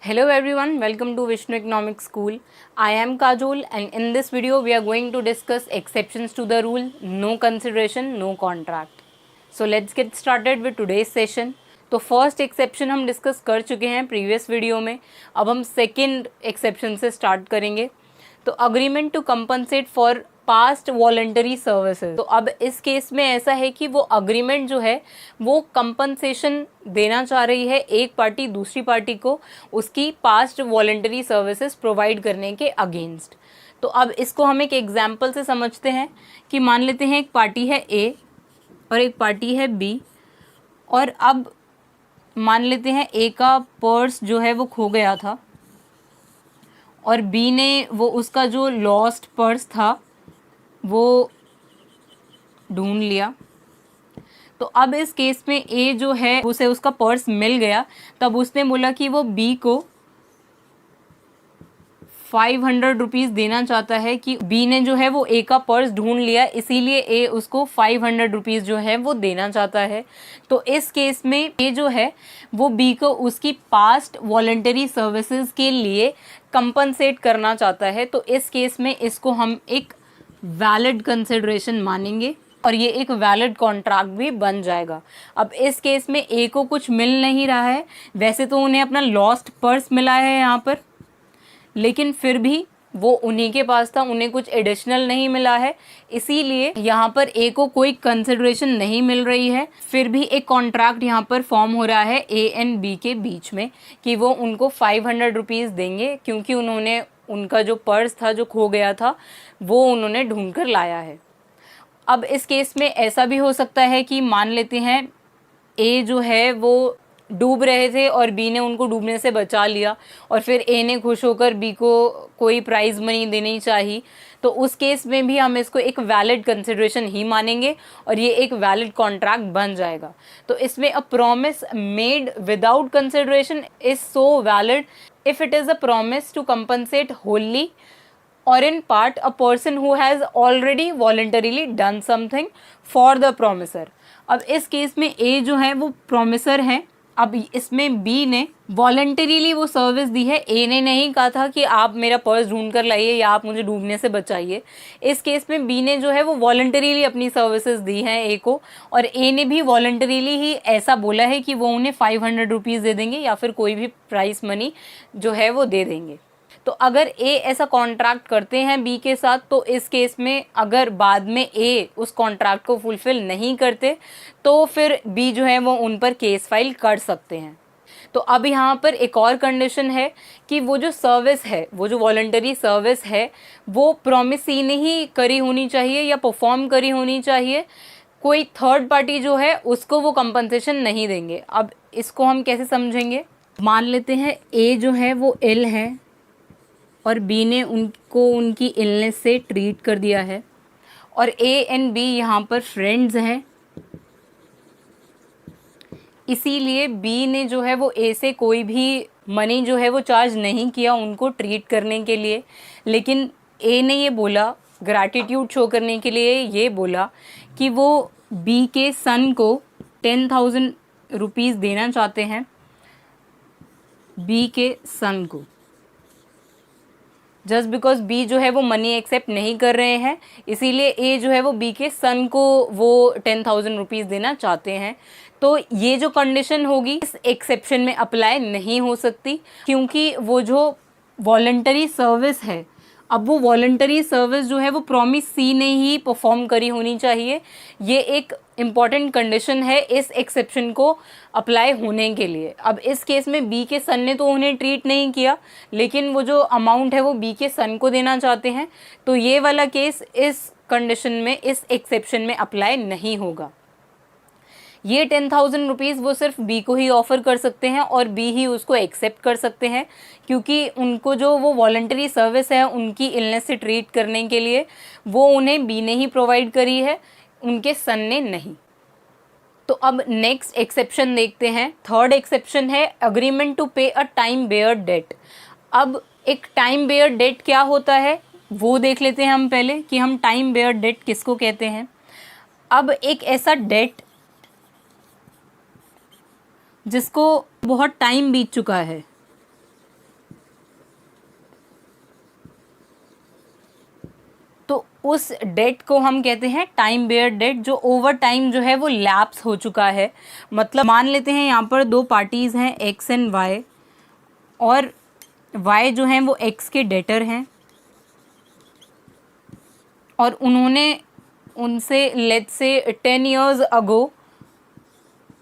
Hello everyone, welcome to Vishnu Economics School. I am Kajol and in this video we are going to discuss exceptions to the rule no consideration, no contract. So let's get started with today's session. तो first exception हम discuss कर चुके हैं previous video में. अब हम second exception से start करेंगे. तो agreement to compensate for past voluntary services. तो अब इस केस में ऐसा है कि वो अग्रीमेंट जो है वो कंपनसेशन देना चाह रही है एक पार्टी दूसरी पार्टी को उसकी पास्ट वॉलंटरी सर्विसेज प्रोवाइड करने के अगेंस्ट. तो अब इसको हम एक एग्जाम्पल से समझते हैं कि मान लेते हैं एक पार्टी है ए और एक पार्टी है बी, और अब मान लेते हैं ए का पर्स जो है वो खो गया था और बी ने वो उसका जो लॉस्ट पर्स था वो ढूंढ लिया. तो अब इस केस में ए जो है उसे उसका पर्स मिल गया. तब उसने बोला कि वो बी को 500 रुपीज़ देना चाहता है कि बी ने जो है वो ए का पर्स ढूंढ लिया, इसीलिए ए उसको 500 रुपीज़ जो है वो देना चाहता है. तो इस केस में ए जो है वो बी को उसकी पास्ट वॉलंटरी सर्विसेज के लिए कंपनसेट करना चाहता है. तो इस केस में इसको हम एक वैलिड कंसिडरेशन मानेंगे और ये एक वैलिड कॉन्ट्रैक्ट भी बन जाएगा. अब इस केस में ए को कुछ मिल नहीं रहा है. वैसे तो उन्हें अपना लॉस्ट पर्स मिला है यहाँ पर, लेकिन फिर भी वो उन्हीं के पास था, उन्हें कुछ एडिशनल नहीं मिला है, इसीलिए यहाँ पर ए को कोई कंसिडरेशन नहीं मिल रही है. फिर भी एक कॉन्ट्रैक्ट यहाँ पर फॉर्म हो रहा है ए एंड बी के बीच में कि वो उनको 500 रुपीज़ देंगे क्योंकि उन्होंने उनका जो पर्स था जो खो गया था वो उन्होंने ढूंढ कर लाया है. अब इस केस में ऐसा भी हो सकता है कि मान लेते हैं ए जो है वो डूब रहे थे और बी ने उनको डूबने से बचा लिया और फिर ए ने खुश होकर बी को कोई प्राइज़ मनी देनी चाहिए. तो उस केस में भी हम इसको एक वैलिड कंसिडरेशन ही मानेंगे और ये एक वैलिड कॉन्ट्रैक्ट बन जाएगा. तो इसमें a promise made without consideration is so valid if it is a promise to compensate wholly or in part a person who has already voluntarily done something for the promiser. अब इस case में A जो है वो promiser है. अब इसमें B ने voluntarily वो सर्विस दी है. A ने नहीं कहा था कि आप मेरा पर्स ढूंढ कर लाइए या आप मुझे डूबने से बचाइए. इस केस में B ने जो है वो voluntarily अपनी सर्विसेज दी हैं A को, और A ने भी voluntarily ही ऐसा बोला है कि वो उन्हें 500 रुपीज़ दे देंगे या फिर कोई भी प्राइस मनी जो है वो दे देंगे. तो अगर ए ऐसा कॉन्ट्रैक्ट करते हैं बी के साथ, तो इस केस में अगर बाद में ए उस कॉन्ट्रैक्ट को फुलफिल नहीं करते तो फिर बी जो है वो उन पर केस फाइल कर सकते हैं. तो अब यहाँ पर एक और कंडीशन है कि वो जो सर्विस है, वो जो वॉलंटरी सर्विस है वो प्रॉमिसी ने ही करी होनी चाहिए या परफॉर्म करी होनी चाहिए. कोई थर्ड पार्टी जो है उसको वो कंपनसेशन नहीं देंगे. अब इसको हम कैसे समझेंगे? मान लेते हैं ए जो है वो इल है और बी ने उनको उनकी इलनेस से ट्रीट कर दिया है और ए एंड बी यहाँ पर फ्रेंड्स हैं, इसीलिए बी ने जो है वो ए से कोई भी मनी जो है वो चार्ज नहीं किया उनको ट्रीट करने के लिए. लेकिन ए ने ये बोला, ग्रैटिट्यूड शो करने के लिए ये बोला कि वो बी के सन को 10,000 रुपीज़ देना चाहते हैं, बी के सन को, जस्ट बिकॉज बी जो है वो मनी एक्सेप्ट नहीं कर रहे हैं, इसीलिए ए जो है वो बी के सन को वो 10,000 रुपीज़ देना चाहते हैं. तो ये जो कंडीशन होगी इस एक्सेप्शन में अप्लाई नहीं हो सकती क्योंकि वो जो वॉलंटरी सर्विस है, अब वो वॉलंटरी सर्विस जो है वो प्रॉमिस सी ने ही परफॉर्म करी होनी चाहिए. ये एक इम्पॉर्टेंट कंडीशन है इस एक्सेप्शन को अप्लाई होने के लिए. अब इस केस में बी के सन ने तो उन्हें ट्रीट नहीं किया, लेकिन वो जो अमाउंट है वो बी के सन को देना चाहते हैं. तो ये वाला केस इस कंडीशन में, इस एक्सेप्शन में अप्लाई नहीं होगा. ये 10,000 रुपीज़ वो सिर्फ बी को ही ऑफ़र कर सकते हैं और बी ही उसको एक्सेप्ट कर सकते हैं क्योंकि उनको जो वो वॉलंटरी सर्विस है उनकी इलनेस से ट्रीट करने के लिए वो उन्हें बी ने ही प्रोवाइड करी है, उनके सन ने नहीं. तो अब नेक्स्ट एक्सेप्शन देखते हैं. थर्ड एक्सेप्शन है अग्रीमेंट टू पे अ टाइम बेयर डेट. अब एक टाइम बेयर डेट क्या होता है वो देख लेते हैं हम पहले कि हम टाइम बेयर डेट किसको कहते हैं. अब एक ऐसा डेट जिसको बहुत टाइम बीत चुका है, तो उस डेट को हम कहते हैं टाइम बेयर डेट, जो ओवर टाइम जो है वो लैप्स हो चुका है। मतलब मान लेते हैं यहाँ पर दो पार्टीज़ हैं एक्स एंड वाई, और वाई जो हैं वो एक्स के डेटर हैं, और उन्होंने उनसे let's say 10 years ago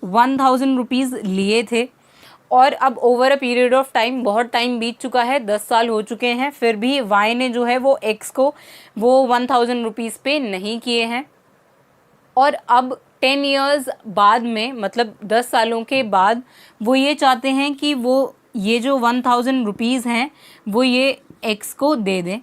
1000 rupees लिए थे, और अब over a period of time, बहुत टाइम बीत चुका है, 10 साल हो चुके हैं, फिर भी वाई ने जो है वो एक्स को वो 1000 रुपीज़ पे नहीं किए हैं। और अब 10 ईयर्स बाद में, मतलब 10 सालों के बाद, वो ये चाहते हैं कि वो ये जो 1000 रुपीज़ हैं वो ये एक्स को दे दें।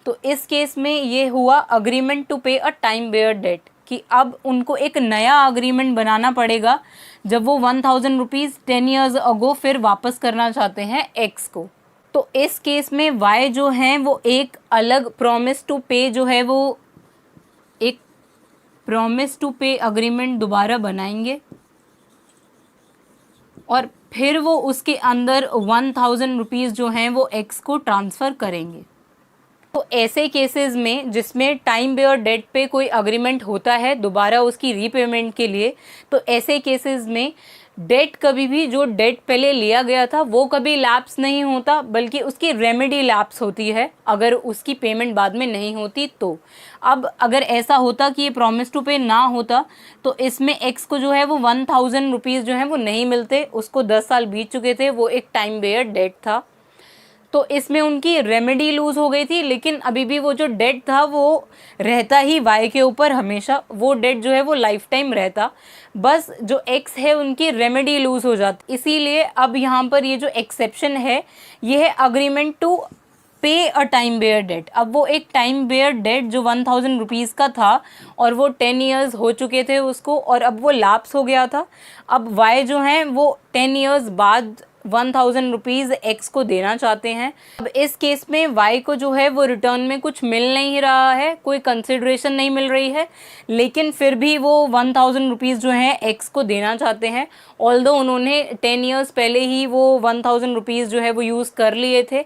तो इस केस में ये हुआ अग्रीमेंट टू पे अ टाइम बेयर डेट, कि अब उनको एक नया अग्रीमेंट बनाना पड़ेगा जब वो 1000 रुपीज़ 10 ईयर्स अगो फिर वापस करना चाहते हैं एक्स को। तो इस केस में वाई जो हैं वो एक अलग प्रॉमिस टू पे जो है वो एक प्रॉमिस टू पे अग्रीमेंट दोबारा बनाएंगे, और फिर वो उसके अंदर 1000 रुपीज़ जो हैं वो एक्स को ट्रांसफ़र करेंगे। तो ऐसे केसेस में जिसमें टाइम बेयर डेट पे कोई अग्रीमेंट होता है दोबारा उसकी रीपेमेंट के लिए, तो ऐसे केसेस में डेट कभी भी, जो डेट पहले लिया गया था वो कभी लैप्स नहीं होता, बल्कि उसकी रेमेडी लैप्स होती है अगर उसकी पेमेंट बाद में नहीं होती तो। अब अगर ऐसा होता कि ये प्रॉमिस टू पे ना होता तो इसमें एक्स को जो है वो 1000 रुपीज़ जो है वो नहीं मिलते, उसको 10 साल बीत चुके थे, वो एक टाइम बेयर डेट था, तो इसमें उनकी रेमेडी लूज़ हो गई थी, लेकिन अभी भी वो जो डेट था वो रहता ही वाई के ऊपर हमेशा, वो डेट जो है वो लाइफ टाइम रहता, बस जो एक्स है उनकी रेमेडी लूज़ हो जाती। इसीलिए अब यहाँ पर ये जो एक्सेप्शन है ये है अग्रीमेंट टू पे अ टाइम बेयर डेट। अब वो एक टाइम बेयर डेट जो 1000 रुपीज़ का था और वो 10 ईयर्स हो चुके थे उसको, और अब वो लैप्स हो गया था, अब वाई जो हैं वो 10 ईयर्स बाद 1000 रुपीज़ एक्स को देना चाहते हैं। अब इस केस में वाई को जो है वो रिटर्न में कुछ मिल नहीं रहा है, कोई कंसिडरेशन नहीं मिल रही है, लेकिन फिर भी वो 1000 रुपीज़ जो है एक्स को देना चाहते हैं, ऑल्दो उन्होंने 10 ईयर्स पहले ही वो 1000 रुपीज़ जो है वो यूज़ कर लिए थे।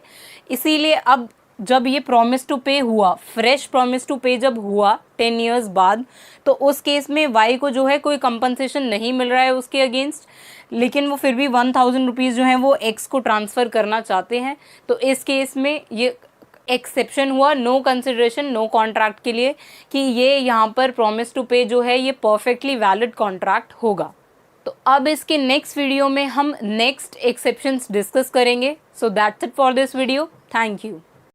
इसीलिए अब जब ये प्रॉमिस टू पे हुआ, फ्रेश प्रॉमिस टू पे जब हुआ 10 ईयर्स बाद, तो उस केस में वाई को जो है कोई कंपनसेशन नहीं मिल रहा है उसके अगेंस्ट, लेकिन वो फिर भी 1000 रुपीज़ जो हैं वो एक्स को ट्रांसफ़र करना चाहते हैं। तो इस केस में ये एक्सेप्शन हुआ नो कंसिडरेशन नो कॉन्ट्रैक्ट के लिए, कि ये यहाँ पर प्रॉमिस टू पे जो है ये परफेक्टली वैलिड कॉन्ट्रैक्ट होगा। तो अब इसके नेक्स्ट वीडियो में हम नेक्स्ट एक्सेप्शंस डिस्कस करेंगे। So that's it for this video. Thank you.